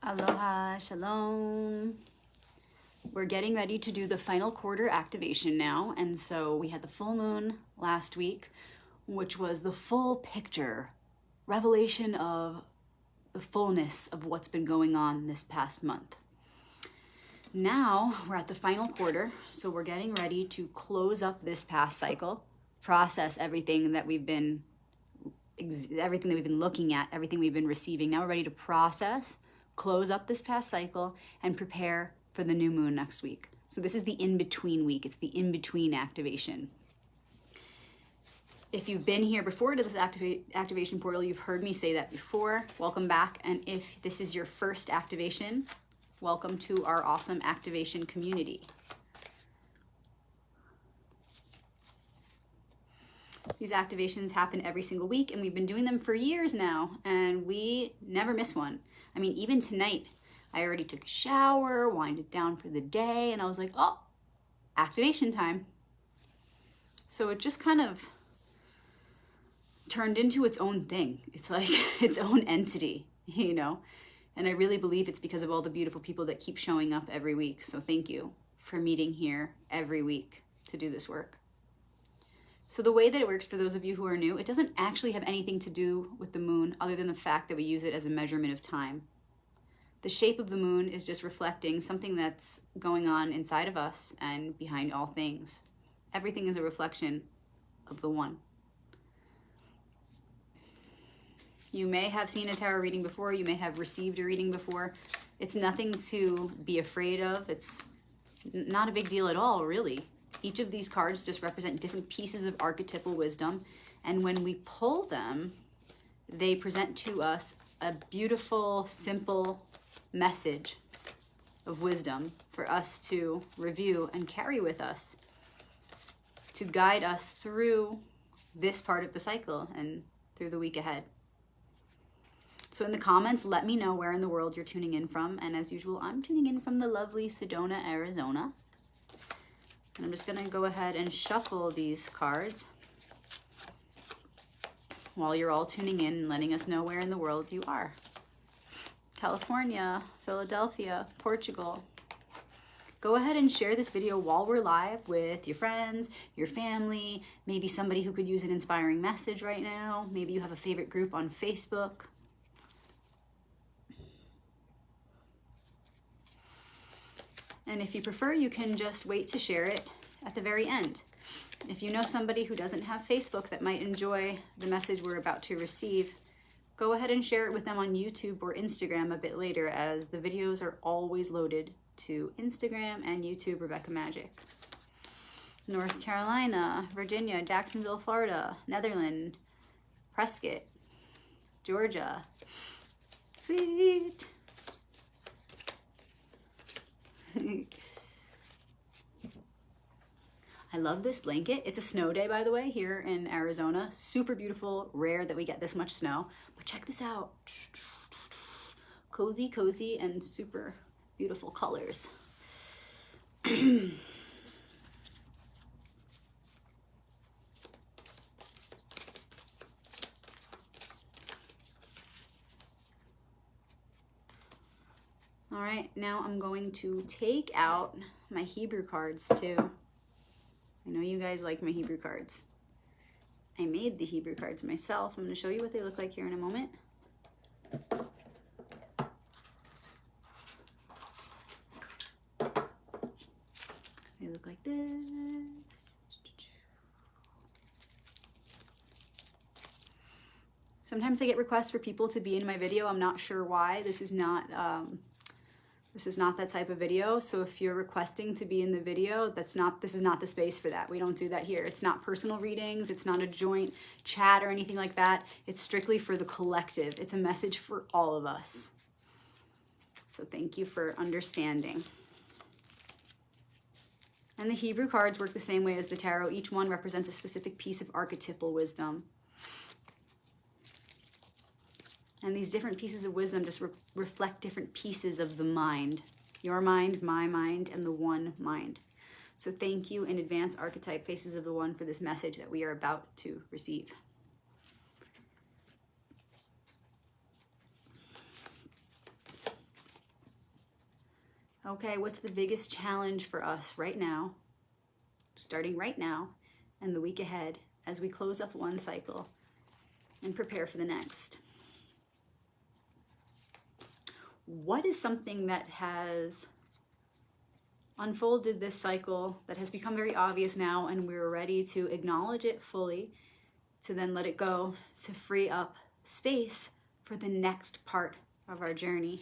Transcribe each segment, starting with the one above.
Aloha, shalom. We're getting ready to do the final quarter activation now. And so we had the full moon last week, which was the full picture, revelation of the fullness of what's been going on this past month. Now we're at the final quarter, so we're getting ready to close up this past cycle, process everything that we've been looking at, everything we've been receiving. Now we're ready to process, close up this past cycle, and prepare for the new moon next week. So this is the in-between week. It's the in-between activation. If you've been here before to this activation portal, you've heard me say that before. Welcome back. And if this is your first activation, welcome to our awesome activation community. These activations happen every single week, and we've been doing them for years now, and we never miss one. I mean, even tonight, I already took a shower, winded down for the day, and I was like, oh, activation time. So it just kind of turned into its own thing. It's like its own entity, you know? And I really believe it's because of all the beautiful people that keep showing up every week. So thank you for meeting here every week to do this work. So the way that it works for those of you who are new, it doesn't actually have anything to do with the moon other than the fact that we use it as a measurement of time. The shape of the moon is just reflecting something that's going on inside of us and behind all things. Everything is a reflection of the one. You may have seen a tarot reading before, you may have received a reading before. It's nothing to be afraid of. It's not a big deal at all, really. Each of these cards just represent different pieces of archetypal wisdom. And when we pull them, they present to us a beautiful, simple message of wisdom for us to review and carry with us to guide us through this part of the cycle and through the week ahead. So in the comments, let me know where in the world you're tuning in from. And as usual, I'm tuning in from the lovely Sedona, Arizona. And I'm just going to go ahead and shuffle these cards while you're all tuning in and letting us know where in the world you are. California, Philadelphia, Portugal. Go ahead and share this video while we're live with your friends, your family, maybe somebody who could use an inspiring message right now. Maybe you have a favorite group on Facebook. And if you prefer, you can just wait to share it at the very end. If you know somebody who doesn't have Facebook that might enjoy the message we're about to receive, go ahead and share it with them on YouTube or Instagram a bit later, as the videos are always loaded to Instagram and YouTube Rebecca Magic. North Carolina, Virginia, Jacksonville, Florida, Netherlands, Prescott, Georgia. Sweet. I love this blanket. It's a snow day, by the way, here in Arizona. Super beautiful, rare that we get this much snow. But check this out. Cozy, cozy, and super beautiful colors. All right, now I'm going to take out my Hebrew cards too. I know you guys like my Hebrew cards. I made the Hebrew cards myself. I'm going to show you what they look like here in a moment. They look like this. Sometimes I get requests for people to be in my video. I'm not sure why. This is not that type of video. So if you're requesting to be in the video, this is not the space for that. We don't do that here. It's not personal readings. It's not a joint chat or anything like that. It's strictly for the collective. It's a message for all of us. So thank you for understanding. And the Hebrew cards work the same way as the tarot. Each one represents a specific piece of archetypal wisdom. And these different pieces of wisdom just reflect different pieces of the mind. Your mind, my mind, and the one mind. So thank you in advance, archetype faces of the one, for this message that we are about to receive. Okay, what's the biggest challenge for us right now, starting right now, and the week ahead as we close up one cycle and prepare for the next? What is something that has unfolded this cycle that has become very obvious now, and we're ready to acknowledge it fully, to then let it go, to free up space for the next part of our journey?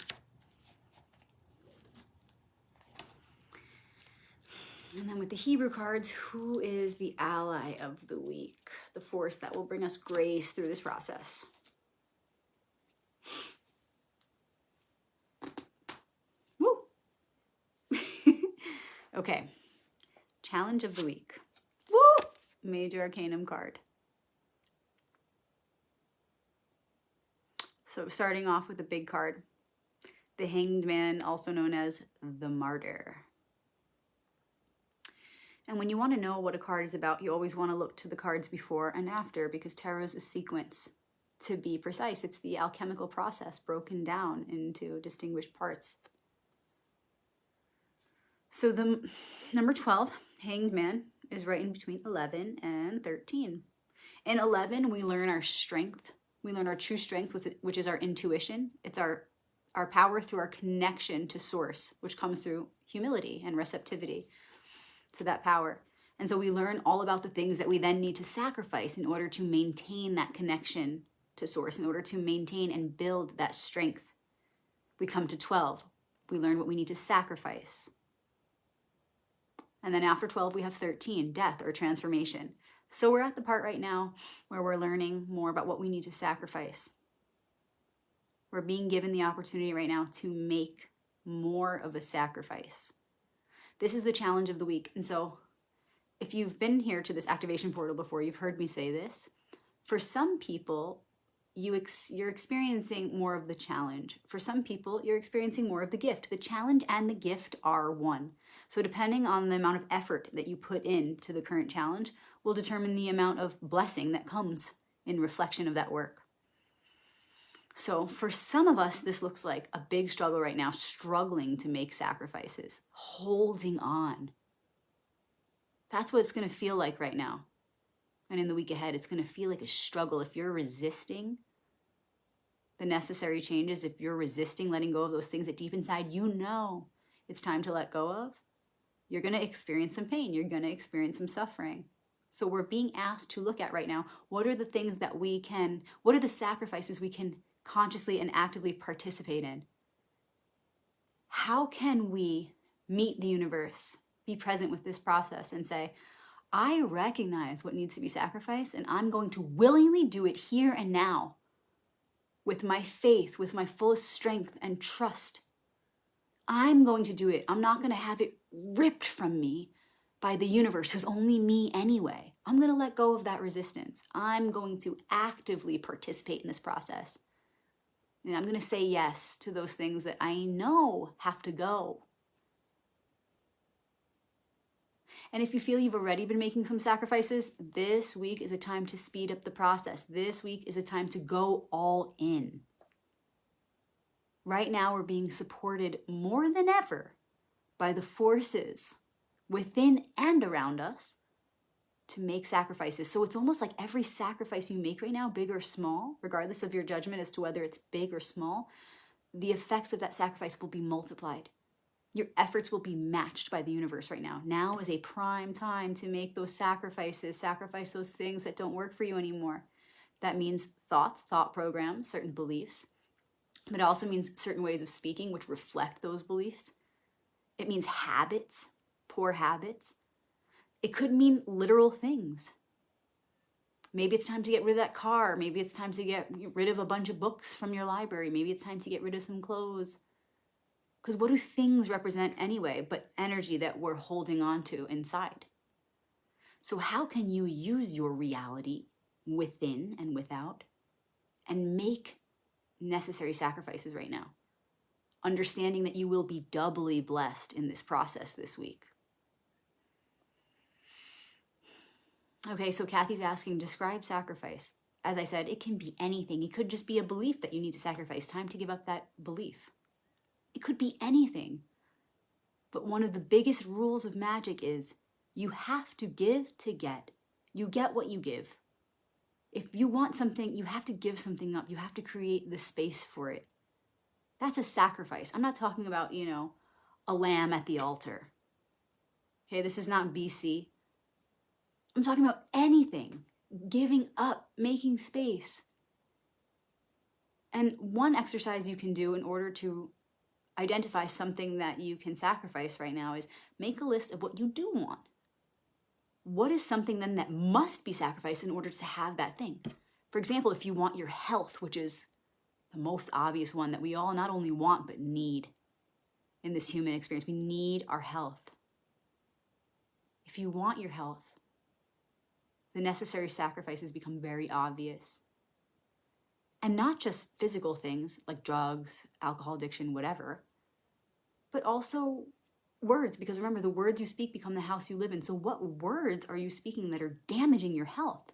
And then with the Hebrew cards, who is the ally of the week? The force that will bring us grace through this process. Woo! Okay. Challenge of the week. Woo! Major Arcanum card. So starting off with the big card, the Hanged Man, also known as the Martyr. And when you want to know what a card is about, you always want to look to the cards before and after, because tarot is a sequence. To be precise, it's the alchemical process broken down into distinguished parts. So the number 12, Hanged Man, is right in between 11 and 13. In 11, we learn our strength. We learn our true strength, which is our intuition. It's our power through our connection to source, which comes through humility and receptivity to that power. And so we learn all about the things that we then need to sacrifice in order to maintain that connection to source, in order to maintain and build that strength. We come to 12. We learn what we need to sacrifice. And then after 12, we have 13, death or transformation. So we're at the part right now where we're learning more about what we need to sacrifice. We're being given the opportunity right now to make more of a sacrifice. This is the challenge of the week. And so if you've been here to this activation portal before, you've heard me say this. For some people, you're experiencing more of the challenge. For some people, you're experiencing more of the gift. The challenge and the gift are one. So depending on the amount of effort that you put into the current challenge will determine the amount of blessing that comes in reflection of that work. So for some of us, this looks like a big struggle right now, struggling to make sacrifices, holding on. That's what it's going to feel like right now. And in the week ahead, it's going to feel like a struggle. If you're resisting the necessary changes, if you're resisting letting go of those things that deep inside you know it's time to let go of, you're going to experience some pain. You're going to experience some suffering. So we're being asked to look at right now, what are the things that what are the sacrifices we can consciously and actively participate in? How can we meet the universe, be present with this process and say, I recognize what needs to be sacrificed and I'm going to willingly do it here and now with my faith, with my fullest strength and trust. I'm going to do it. I'm not going to have it ripped from me by the universe, who's only me anyway. I'm going to let go of that resistance. I'm going to actively participate in this process. And I'm going to say yes to those things that I know have to go. And if you feel you've already been making some sacrifices, this week is a time to speed up the process. This week is a time to go all in. Right now, we're being supported more than ever by the forces within and around us to make sacrifices. So it's almost like every sacrifice you make right now, big or small, regardless of your judgment as to whether it's big or small, the effects of that sacrifice will be multiplied. Your efforts will be matched by the universe right now. Now is a prime time to make those sacrifices, sacrifice those things that don't work for you anymore. That means thoughts, thought programs, certain beliefs, but it also means certain ways of speaking which reflect those beliefs. It means habits, poor habits. It could mean literal things. Maybe it's time to get rid of that car. Maybe it's time to get rid of a bunch of books from your library. Maybe it's time to get rid of some clothes. Because what do things represent anyway but energy that we're holding on to inside? So how can you use your reality within and without and make necessary sacrifices right now? Understanding that you will be doubly blessed in this process this week. Okay, so Kathy's asking, describe sacrifice. As I said, it can be anything. It could just be a belief that you need to sacrifice. Time to give up that belief. It could be anything. But one of the biggest rules of magic is you have to give to get. You get what you give. If you want something, you have to give something up. You have to create the space for it. That's a sacrifice. I'm not talking about, a lamb at the altar. Okay, this is not BC. I'm talking about anything. Giving up, making space. And one exercise you can do in order to identify something that you can sacrifice right now is make a list of what you do want. What is something then that must be sacrificed in order to have that thing? For example, if you want your health, which is the most obvious one that we all not only want but need in this human experience, we need our health. If you want your health, the necessary sacrifices become very obvious. And not just physical things like drugs, alcohol addiction, whatever, but also words, because remember, the words you speak become the house you live in. So what words are you speaking that are damaging your health?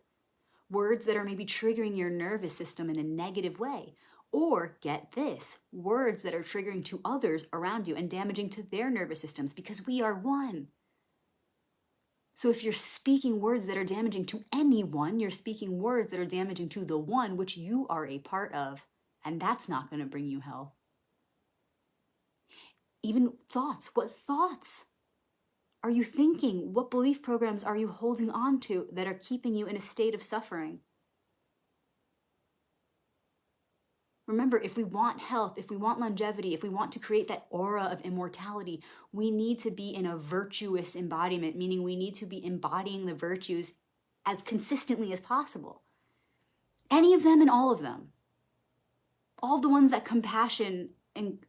Words that are maybe triggering your nervous system in a negative way. Or, get this, words that are triggering to others around you and damaging to their nervous systems, because we are one. So if you're speaking words that are damaging to anyone, you're speaking words that are damaging to the one which you are a part of, and that's not going to bring you health. Even thoughts. What thoughts are you thinking? What belief programs are you holding on to that are keeping you in a state of suffering? Remember, if we want health, if we want longevity, if we want to create that aura of immortality, we need to be in a virtuous embodiment, meaning we need to be embodying the virtues as consistently as possible. Any of them and all of them. All the ones that compassion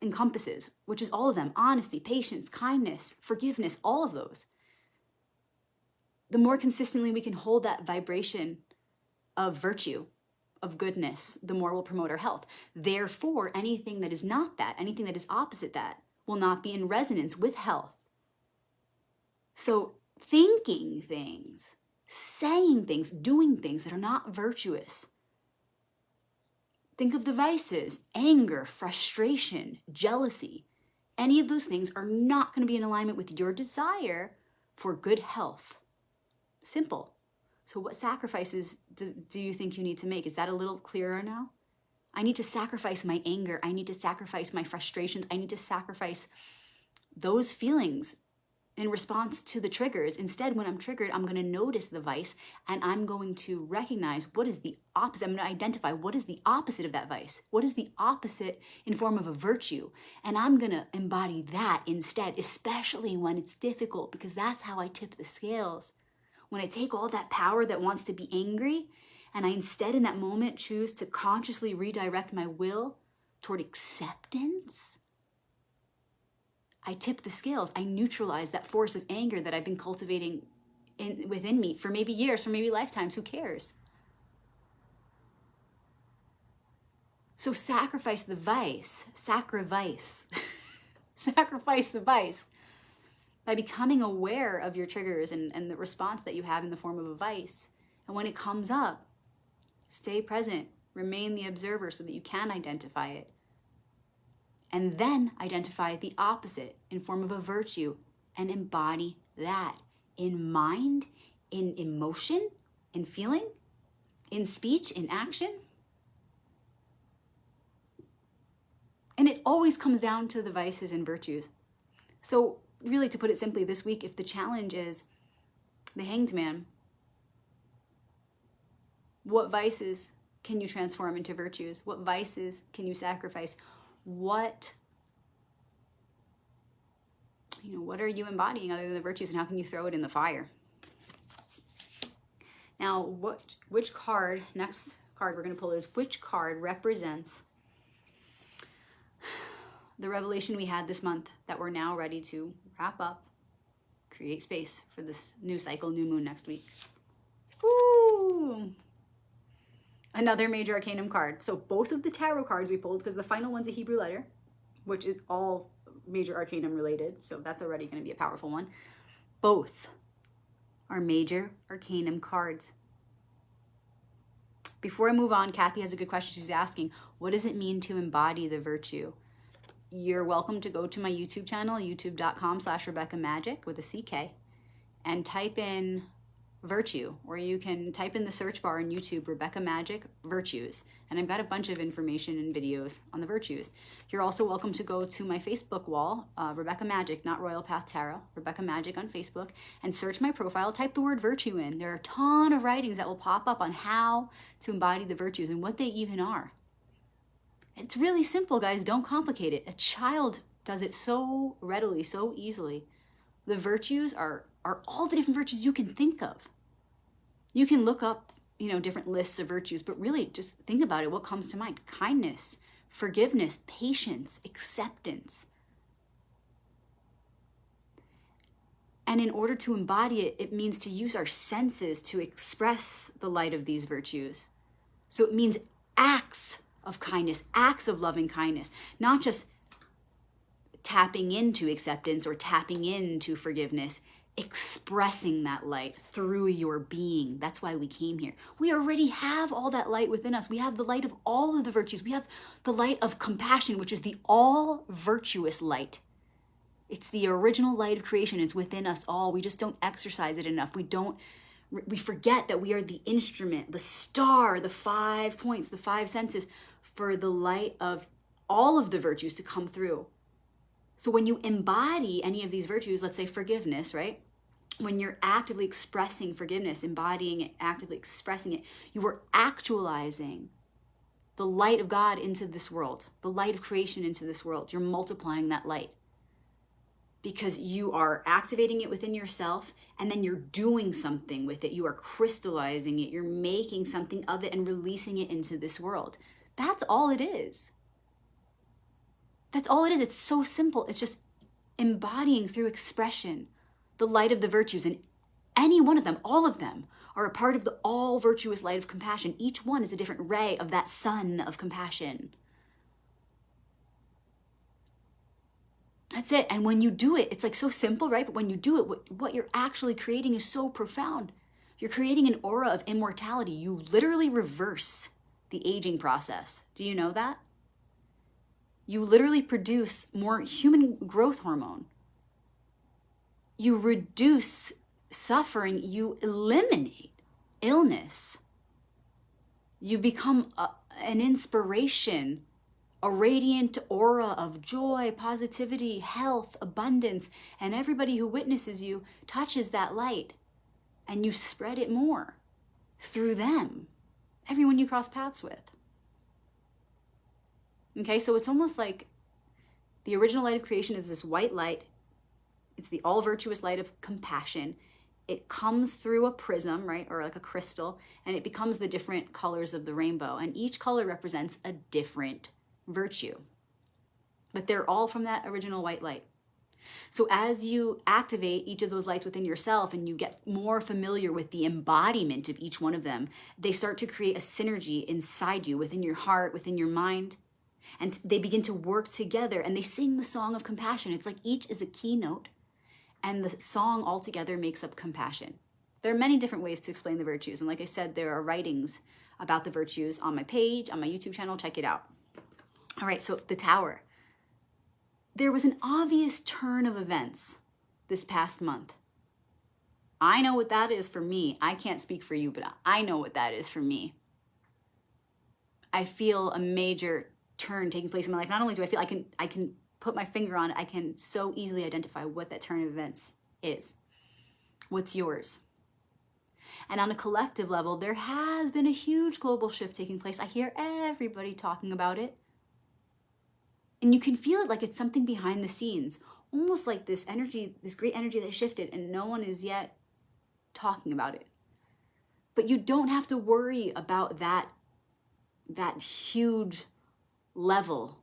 encompasses, which is all of them: honesty, patience, kindness, forgiveness, all of those. The more consistently we can hold that vibration of virtue, of goodness, the more we'll promote our health. Therefore, anything that is not that, anything that is opposite that, will not be in resonance with health. So thinking things, saying things, doing things that are not virtuous. Think of the vices: anger, frustration, jealousy. Any of those things are not going to be in alignment with your desire for good health. Simple. So what sacrifices do you think you need to make? Is that a little clearer now? I need to sacrifice my anger. I need to sacrifice my frustrations. I need to sacrifice those feelings in response to the triggers. Instead, when I'm triggered, I'm going to notice the vice and I'm going to recognize what is the opposite. I'm going to identify what is the opposite of that vice. What is the opposite in form of a virtue? And I'm going to embody that instead, especially when it's difficult, because that's how I tip the scales. When I take all that power that wants to be angry, and I instead in that moment choose to consciously redirect my will toward acceptance, I tip the scales. I neutralize that force of anger that I've been cultivating within me for maybe years, for maybe lifetimes. Who cares? So sacrifice the vice, sacrifice the vice by becoming aware of your triggers and the response that you have in the form of a vice. And when it comes up, stay present, remain the observer so that you can identify it. And then identify the opposite in form of a virtue and embody that in mind, in emotion, in feeling, in speech, in action. And it always comes down to the vices and virtues. So really, to put it simply, this week, if the challenge is the Hanged Man, what vices can you transform into virtues? What vices can you sacrifice? What are you embodying other than the virtues, and how can you throw it in the fire? Now, which card, next card we're going to pull is, which card represents the revelation we had this month that we're now ready to wrap up, create space for this new cycle, new moon next week. Woo! Another major arcanum card. So both of the tarot cards we pulled, because the final one's a Hebrew letter, which is all major arcanum related, so that's already going to be a powerful one. Both are major arcanum cards. Before I move on, Kathy has a good question. She's asking, what does it mean to embody the virtue? you're welcome to go to my YouTube channel, youtube.com/Rebecca Magic with a CK, and type in virtue, or you can type in the search bar in YouTube, Rebecca Magic Virtues, and I've got a bunch of information and videos on the virtues. You're also welcome to go to my Facebook wall, Rebecca Magic, not Royal Path Tarot, Rebecca Magic on Facebook, and search my profile, type the word virtue in. There are a ton of writings that will pop up on how to embody the virtues and what they even are. It's really simple, guys. Don't complicate it. A child does it so readily, so easily. The virtues are all the different virtues you can think of. You can look up, different lists of virtues, but really just think about it. What comes to mind? Kindness, forgiveness, patience, acceptance. And in order to embody it, it means to use our senses to express the light of these virtues. So it means acts of kindness, acts of loving kindness, not just tapping into acceptance or tapping into forgiveness, expressing that light through your being. That's why we came here. We already have all that light within us. We have the light of all of the virtues. We have the light of compassion, which is the all virtuous light. It's the original light of creation. It's within us all. We just don't exercise it enough. We forget that we are the instrument, the star, the 5 points, the 5 senses for the light of all of the virtues to come through. So when you embody any of these virtues, let's say forgiveness, right? When you're actively expressing forgiveness, embodying it, actively expressing it, you are actualizing the light of God into this world, the light of creation into this world. You're multiplying that light because you are activating it within yourself, and then you're doing something with it. You are crystallizing it. You're making something of it and releasing it into this world. That's all it is. That's all it is. It's so simple. It's just embodying through expression the light of the virtues, and any one of them, all of them, are a part of the all virtuous light of compassion. Each one is a different ray of that sun of compassion. That's it. And when you do it, it's like so simple, right? But when you do it, what you're actually creating is so profound. You're creating an aura of immortality. You literally reverse the aging process. Do you know that? You literally produce more human growth hormone. You reduce suffering. You eliminate illness. You become an inspiration, a radiant aura of joy, positivity, health, abundance, and everybody who witnesses you touches that light, and you spread it more through them, everyone you cross paths with. Okay, so it's almost like the original light of creation is this white light. It's the all virtuous light of compassion. It comes through a prism, right, or like a crystal, and it becomes the different colors of the rainbow, and each color represents a different virtue, but they're all from that original white light. So as you activate each of those lights within yourself and you get more familiar with the embodiment of each one of them, they start to create a synergy inside you, within your heart, within your mind, and they begin to work together, and they sing the song of compassion. It's like each is a keynote, and the song altogether makes up compassion. There are many different ways to explain the virtues, and like I said, there are writings about the virtues on my page, on my YouTube channel. Check it out. All right, so the Tower. There was an obvious turn of events this past month. I know what that is for me. I can't speak for you, but I know what that is for me. I feel a major turn taking place in my life. Not only do I feel I can put my finger on it, I can so easily identify what that turn of events is. What's yours? And on a collective level, there has been a huge global shift taking place. I hear everybody talking about it. And you can feel it like it's something behind the scenes, almost like this energy, this great energy that shifted, and no one is yet talking about it. But you don't have to worry about that huge level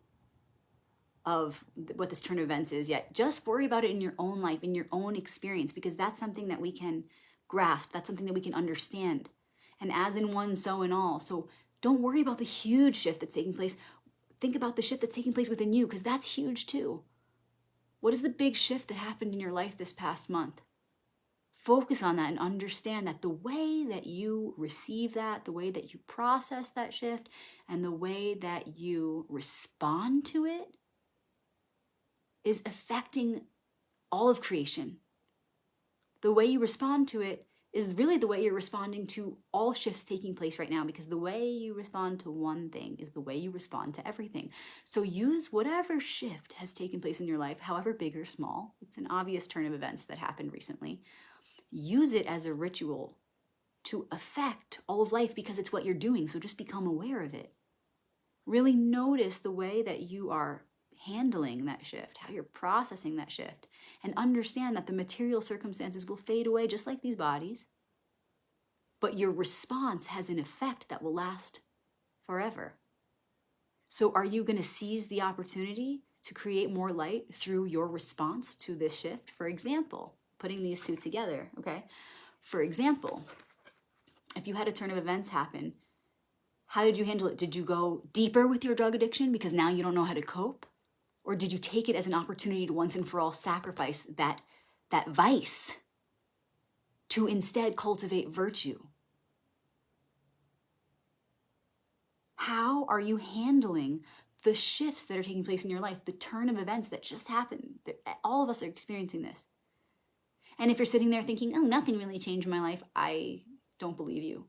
of what this turn of events is yet. Just worry about it in your own life, in your own experience, because that's something that we can grasp. That's something that we can understand. And as in one, so in all. So don't worry about the huge shift that's taking place. Think about the shift that's taking place within you, because that's huge too. What is the big shift that happened in your life this past month? Focus on that and understand that the way that you receive that, the way that you process that shift, and the way that you respond to it is affecting all of creation. The way you respond to it is really the way you're responding to all shifts taking place right now, because the way you respond to one thing is the way you respond to everything. So use whatever shift has taken place in your life, however big or small. It's an obvious turn of events that happened recently. Use it as a ritual to affect all of life, because it's what you're doing. So just become aware of it. Really notice the way that you are handling that shift, how you're processing that shift, and understand that the material circumstances will fade away just like these bodies, but your response has an effect that will last forever. So are you going to seize the opportunity to create more light through your response to this shift? For example, putting these two together, okay? For example, if you had a turn of events happen, how did you handle it? Did you go deeper with your drug addiction because now you don't know how to cope? Or did you take it as an opportunity to once and for all sacrifice that vice to instead cultivate virtue? How are you handling the shifts that are taking place in your life, the turn of events that just happened? All of us are experiencing this. And if you're sitting there thinking, oh, nothing really changed in my life, I don't believe you.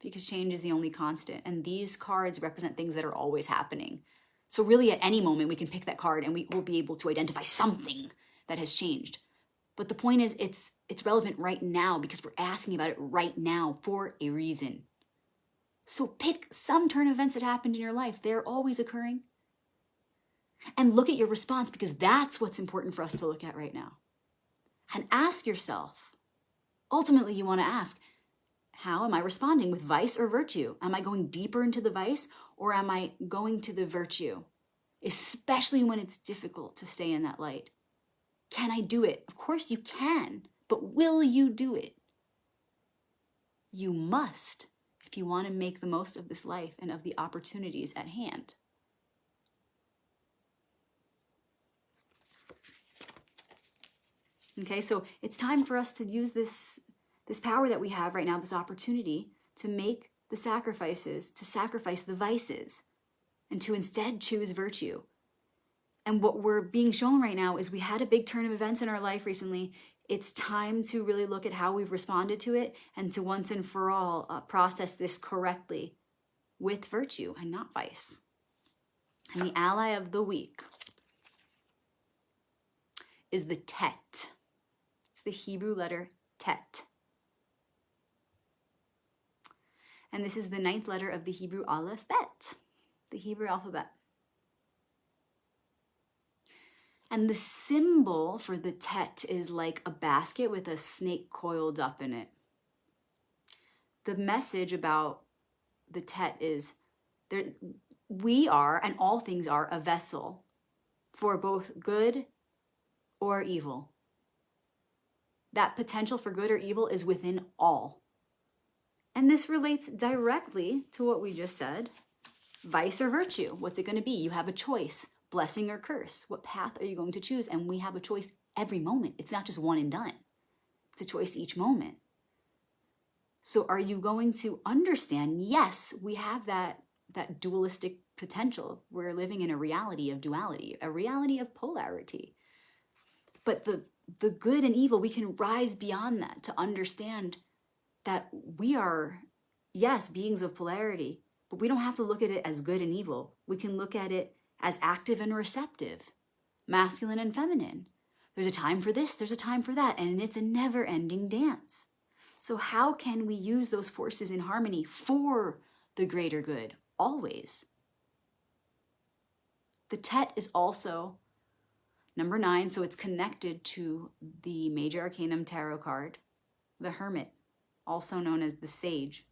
Because change is the only constant. And these cards represent things that are always happening. So really at any moment we can pick that card and we will be able to identify something that has changed. But the point is it's relevant right now because we're asking about it right now for a reason. So pick some turn of events that happened in your life. They're always occurring. And look at your response, because that's what's important for us to look at right now. And ask yourself, ultimately you want to ask, how am I responding, with vice or virtue? Am I going deeper into the vice or am I going to the virtue? Especially when it's difficult to stay in that light. Can I do it? Of course you can, but will you do it? You must, if you want to make the most of this life and of the opportunities at hand. Okay, so it's time for us to use this power that we have right now, this opportunity to make the sacrifices, to sacrifice the vices, and to instead choose virtue. And what we're being shown right now is we had a big turn of events in our life recently. It's time to really look at how we've responded to it and to once and for all process this correctly with virtue and not vice. And the ally of the week is the Tet. It's the Hebrew letter Tet. And this is the 9th letter of the Hebrew alphabet, the Hebrew alphabet. And the symbol for the Tet is like a basket with a snake coiled up in it. The message about the Tet is we are, and all things are, a vessel for both good or evil. That potential for good or evil is within all. And this relates directly to what we just said. Vice or virtue, what's it going to be? You have a choice, blessing or curse. What path are you going to choose? And we have a choice every moment. It's not just one and done. It's a choice each moment. So are you going to understand, yes, we have that dualistic potential. We're living in a reality of duality, a reality of polarity. But the good and evil, we can rise beyond that to understand that we are, yes, beings of polarity, but we don't have to look at it as good and evil. We can look at it as active and receptive, masculine and feminine. There's a time for this, there's a time for that, and it's a never-ending dance. So how can we use those forces in harmony for the greater good, always? The Tet is also number 9, so it's connected to the major Arcanum tarot card, the Hermit, also known as the Sage.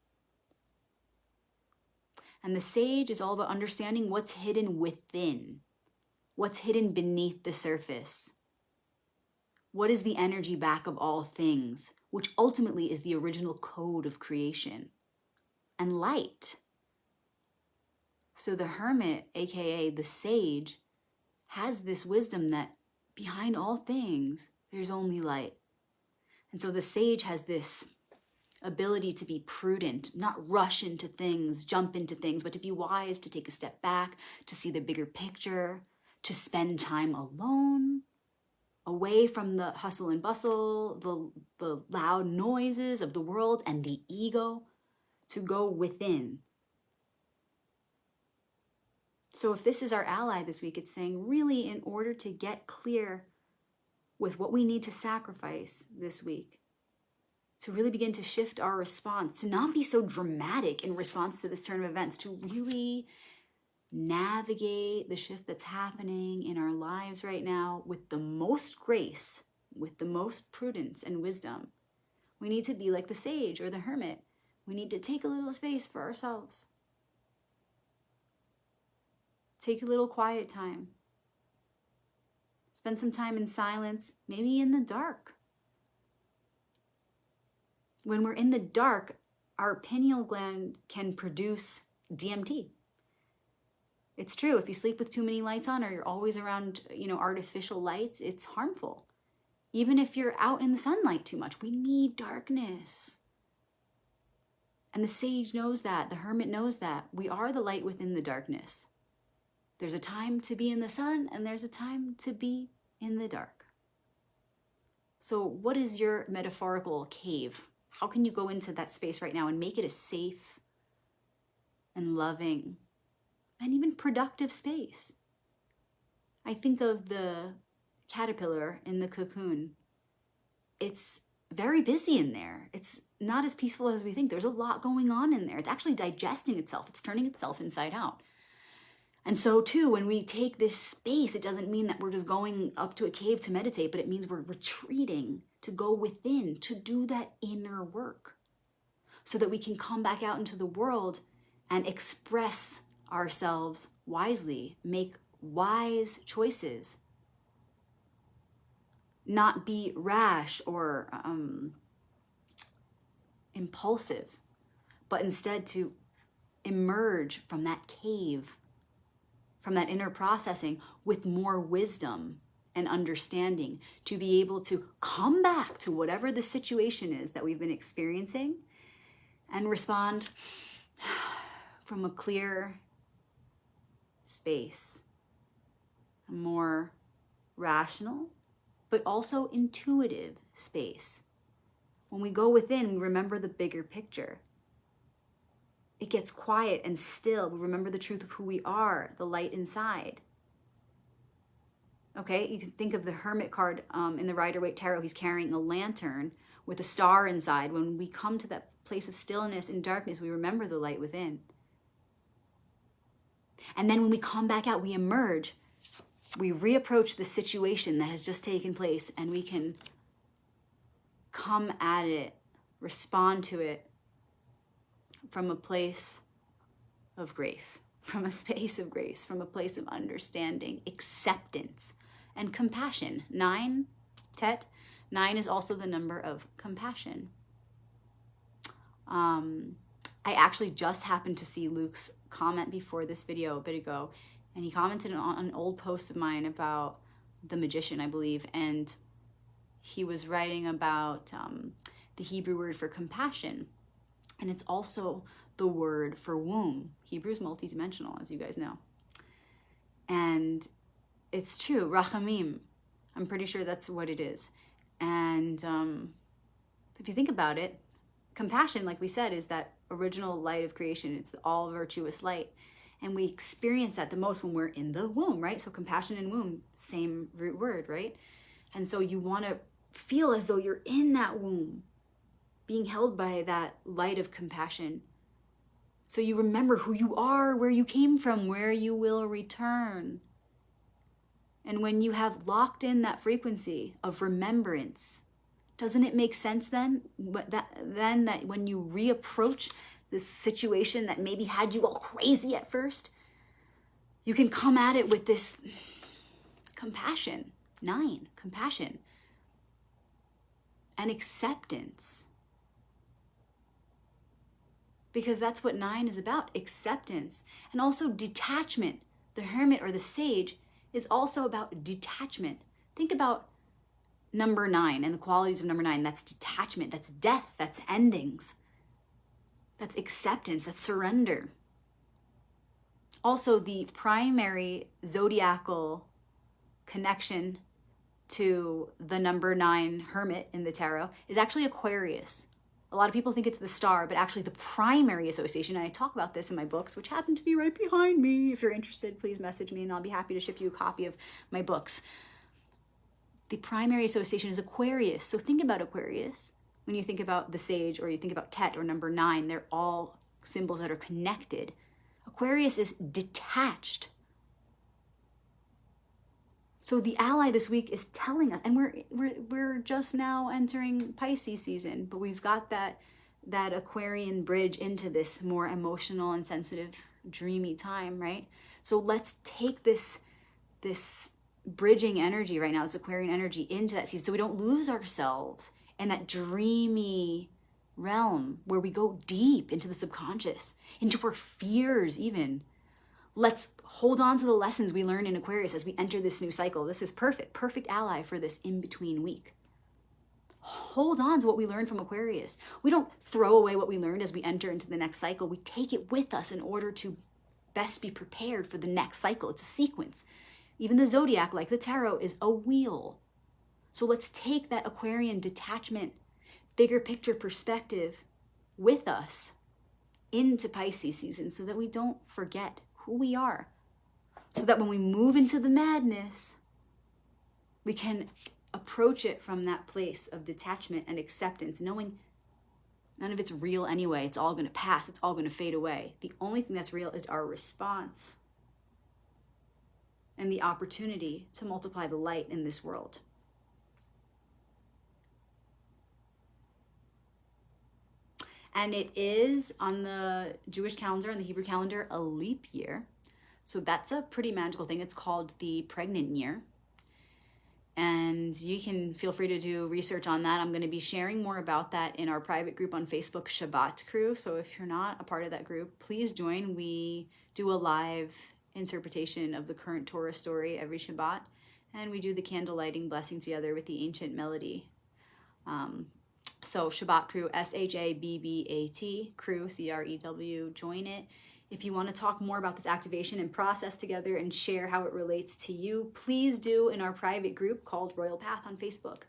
And the Sage is all about understanding what's hidden within, what's hidden beneath the surface. What is the energy back of all things, which ultimately is the original code of creation and light. So the Hermit, aka the Sage, has this wisdom that behind all things, there's only light. And so the Sage has this ability to be prudent, not rush into things, jump into things, but to be wise, to take a step back, to see the bigger picture, to spend time alone, away from the hustle and bustle, the loud noises of the world and the ego, to go within. So if this is our ally this week, it's saying really in order to get clear with what we need to sacrifice this week, to really begin to shift our response, to not be so dramatic in response to this turn of events, to really navigate the shift that's happening in our lives right now with the most grace, with the most prudence and wisdom. We need to be like the sage or the hermit. We need to take a little space for ourselves. Take a little quiet time. Spend some time in silence, maybe in the dark. When we're in the dark, our pineal gland can produce DMT. It's true, if you sleep with too many lights on or you're always around, artificial lights, it's harmful. Even if you're out in the sunlight too much, we need darkness. And the sage knows that, the hermit knows that. We are the light within the darkness. There's a time to be in the sun and there's a time to be in the dark. So what is your metaphorical cave? How can you go into that space right now and make it a safe and loving and even productive space? I think of the caterpillar in the cocoon. It's very busy in there. It's not as peaceful as we think. There's a lot going on in there. It's actually digesting itself. It's turning itself inside out. And so too, when we take this space, it doesn't mean that we're just going up to a cave to meditate, but it means we're retreating to go within, to do that inner work so that we can come back out into the world and express ourselves wisely, make wise choices, not be rash or impulsive, but instead to emerge from that cave, from that inner processing with more wisdom and understanding, to be able to come back to whatever the situation is that we've been experiencing and respond from a clear space, a more rational, but also intuitive space. When we go within, we remember the bigger picture. It gets quiet and still. We remember the truth of who we are, the light inside. Okay, you can think of the Hermit card in the Rider-Waite Tarot. He's carrying a lantern with a star inside. When we come to that place of stillness and darkness, we remember the light within. And then when we come back out, we emerge. We reapproach the situation that has just taken place, and we can come at it, respond to it from a place of grace, from a space of grace, from a place of understanding, acceptance, and compassion. 9, Tet, 9 is also the number of compassion. I actually just happened to see Luke's comment before this video a bit ago, and he commented on an old post of mine about the magician, I believe, and he was writing about the Hebrew word for compassion, and it's also the word for womb. Hebrew is multidimensional, as you guys know. And it's true, rachamim. I'm pretty sure that's what it is. And if you think about it, compassion, like we said, is that original light of creation. It's the all virtuous light. And we experience that the most when we're in the womb, right? So compassion and womb, same root word, right? And so you want to feel as though you're in that womb, being held by that light of compassion. So you remember who you are, where you came from, where you will return. And when you have locked in that frequency of remembrance, doesn't it make sense then that when you reapproach this situation that maybe had you all crazy at first, you can come at it with this compassion, 9, compassion, and acceptance. Because that's what 9 is about, acceptance. And also detachment. The hermit or the sage is also about detachment. Think about number 9 and the qualities of number 9. That's detachment, that's death, that's endings. That's acceptance, that's surrender. Also, the primary zodiacal connection to the number 9 Hermit in the tarot is actually Aquarius. A lot of people think it's the star, but actually the primary association, and I talk about this in my books, which happen to be right behind me. If you're interested, please message me and I'll be happy to ship you a copy of my books. The primary association is Aquarius. So think about Aquarius. When you think about the sage or you think about Tet or number 9, they're all symbols that are connected. Aquarius is detached. So the ally this week is telling us, and we're just now entering Pisces season, but we've got that Aquarian bridge into this more emotional and sensitive, dreamy time, right? So let's take this bridging energy right now, this Aquarian energy, into that season so we don't lose ourselves in that dreamy realm where we go deep into the subconscious, into our fears even. Let's hold on to the lessons we learn in Aquarius as we enter this new cycle. This is perfect ally for this in-between week. Hold on to what we learned from Aquarius. We don't throw away what we learned as we enter into the next cycle. We take it with us in order to best be prepared for the next cycle. It's a sequence. Even the zodiac, like the tarot, is a wheel. So let's take that Aquarian detachment, bigger picture perspective with us into Pisces season so that we don't forget who we are. So that when we move into the madness, we can approach it from that place of detachment and acceptance, knowing none of it's real anyway. It's all going to pass. It's all going to fade away. The only thing that's real is our response and the opportunity to multiply the light in this world. And it is, on the Jewish calendar and the Hebrew calendar, a leap year. So that's a pretty magical thing. It's called the pregnant year. And you can feel free to do research on that. I'm going to be sharing more about that in our private group on Facebook, Shabbat Crew. So if you're not a part of that group, please join. We do a live interpretation of the current Torah story every Shabbat. And we do the candle lighting blessing together with the ancient melody. So Shabbat Crew, SHABBAT, Crew, CREW, join it. If you want to talk more about this activation and process together and share how it relates to you, please do in our private group called Royal Path on Facebook.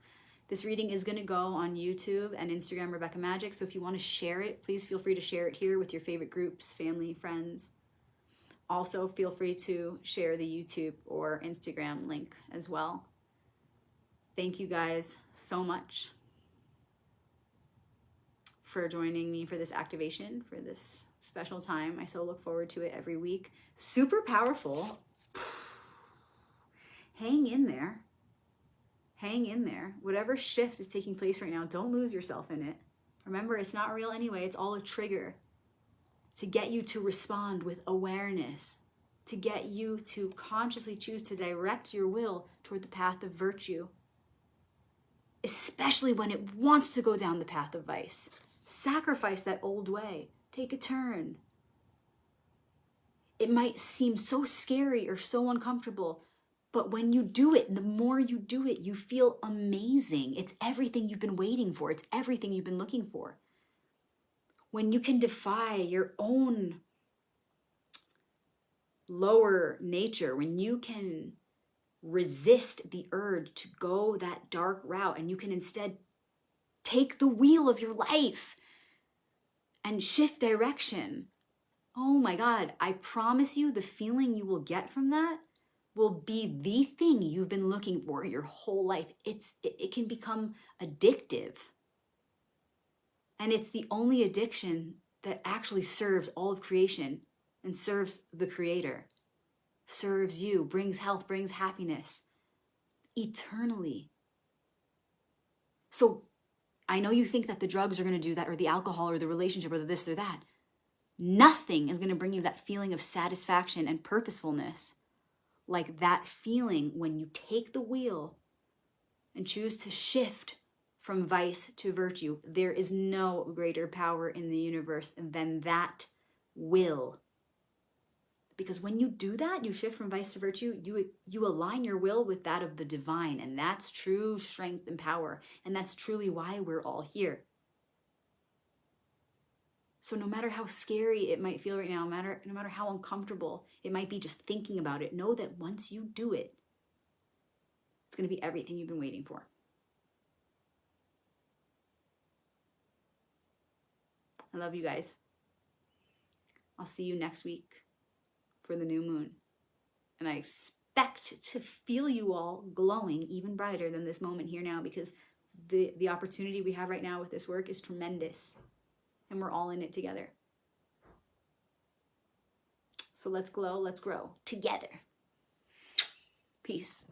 This reading is going to go on YouTube and Instagram, Rebecca Magic. So if you want to share it, please feel free to share it here with your favorite groups, family, friends. Also, feel free to share the YouTube or Instagram link as well. Thank you guys so much for joining me for this activation, for this special time. I so look forward to it every week. Super powerful. Hang in there. Hang in there. Whatever shift is taking place right now, don't lose yourself in it. Remember, it's not real anyway. It's all a trigger to get you to respond with awareness, to get you to consciously choose to direct your will toward the path of virtue, especially when it wants to go down the path of vice. Sacrifice that old way. Take a turn. It might seem so scary or so uncomfortable, but when you do it, the more you do it, you feel amazing. It's everything you've been waiting for. It's everything you've been looking for. When you can defy your own lower nature, when you can resist the urge to go that dark route and you can instead take the wheel of your life and shift direction. Oh my God, I promise you the feeling you will get from that will be the thing you've been looking for your whole life. It can become addictive. And it's the only addiction that actually serves all of creation and serves the Creator, serves you, brings health, brings happiness eternally. So I know you think that the drugs are going to do that, or the alcohol, or the relationship, or the this or that. Nothing is going to bring you that feeling of satisfaction and purposefulness like that feeling when you take the wheel and choose to shift from vice to virtue. There is no greater power in the universe than that will. Because when you do that, you shift from vice to virtue, you align your will with that of the divine. And that's true strength and power. And that's truly why we're all here. So no matter how scary it might feel right now, no matter how uncomfortable it might be just thinking about it, know that once you do it, It's going to be everything you've been waiting for. I love you guys. I'll see you next week for the new moon. And I expect to feel you all glowing even brighter than this moment here now, because the opportunity we have right now with this work is tremendous. And we're all in it together. So let's glow, let's grow together. Peace.